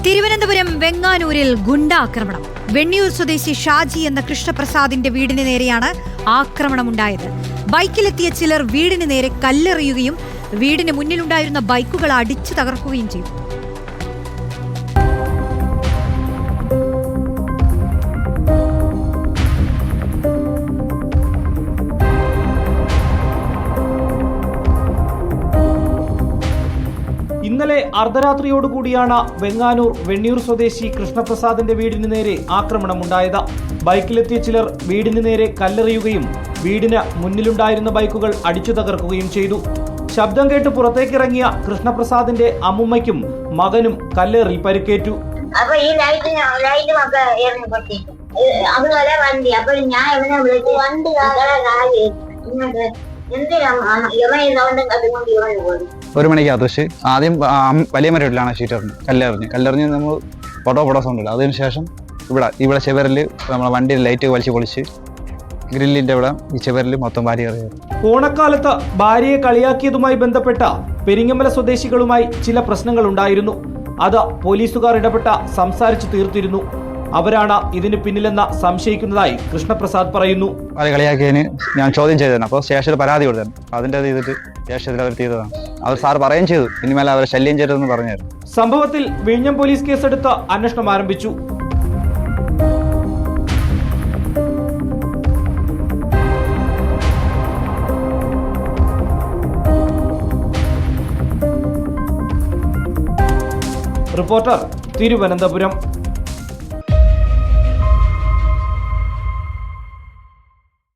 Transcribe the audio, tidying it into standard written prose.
തിരുവനന്തപുരം വെങ്ങാനൂരിൽ ഗുണ്ടാക്രമണം. വെണ്ണിയൂർ സ്വദേശി ഷാജി എന്ന കൃഷ്ണപ്രസാദിന്റെ വീടിന് നേരെയാണ് ആക്രമണമുണ്ടായത്. ബൈക്കിലെത്തിയ ചിലർ വീടിന് നേരെ കല്ലെറിയുകയും വീടിന് മുന്നിലുണ്ടായിരുന്ന ബൈക്കുകൾ അടിച്ചു തകർക്കുകയും ചെയ്തു. ഇന്നലെ അർദ്ധരാത്രിയോടുകൂടിയാണ് വെങ്ങാനൂർ വെണ്ണിയൂർ സ്വദേശി കൃഷ്ണപ്രസാദിന്റെ വീടിന് നേരെ ആക്രമണമുണ്ടായത്. ബൈക്കിലെത്തിയ ചിലർ വീടിന് നേരെ കല്ലെറിയുകയും വീടിന് മുന്നിലുണ്ടായിരുന്ന ബൈക്കുകൾ അടിച്ചു തകർക്കുകയും ചെയ്തു. ശബ്ദം കേട്ട് പുറത്തേക്കിറങ്ങിയ കൃഷ്ണപ്രസാദിന്റെ അമ്മുമ്മയ്ക്കും മകനും കല്ലേറിൽ പരിക്കേറ്റു. അപ്പൊ ഈ ലൈറ്റ് ഒക്കെ എറിഞ്ഞു പൊട്ടി. അതുപോലെ വണ്ടി. അപ്പൊ ഞാൻ ഇവനെ വിളിച്ച് വണ്ടി ഇങ്ങോട്ട് ഒരു മണിക്കകത്ത് വെച്ച് ആദ്യം വലിയ മരത്തിലാണ് ഷീറ്ററിന് കല്ലെറിഞ്ഞ് നമ്മൾ പൊടോ സൗണ്ട് ഇല്ല. അതിനുശേഷം ഇവിടെ ചെവരിൽ നമ്മളെ വണ്ടിയിൽ ലൈറ്റ് വലിച്ചു പൊളിച്ച് ഗ്രില്ലിന്റെ ഇവിടെ ഈ ചെവരിൽ മൊത്തം ഭാര്യ എറിയാറ്. ഓണക്കാലത്ത് ഭാര്യയെ കളിയാക്കിയതുമായി ബന്ധപ്പെട്ട പെരിങ്ങമല സ്വദേശികളുമായി ചില പ്രശ്നങ്ങൾ ഉണ്ടായിരുന്നു. അത് പോലീസുകാർ ഇടപെട്ട സംസാരിച്ചു തീർത്തിരുന്നു. അവരാണ് ഇതിന് പിന്നിലെന്ന് സംശയിക്കുന്നതായി കൃഷ്ണപ്രസാദ് പറയുന്നു. അത് കളിയാക്കിയതിന് ഞാൻ ചോദ്യം ചെയ്തതാണ്. അപ്പോൾ സ്റ്റേഷനിൽ പരാതി കൊടുത്താണ്. അതിൻ്റെ ചെയ്തിട്ട് സ്റ്റേഷനിൽ അവർ ചെയ്തതാണ്. അവർ സാർ പറയുകയും ചെയ്തു ഇനിമേലെ അവരെ ശല്യം ചെയ്തതെന്ന് പറഞ്ഞായിരുന്നു. സംഭവത്തിൽ വിഴിഞ്ഞം പോലീസ് കേസെടുത്ത് അന്വേഷണം ആരംഭിച്ചു. റിപ്പോർട്ടർ, തിരുവനന്തപുരം.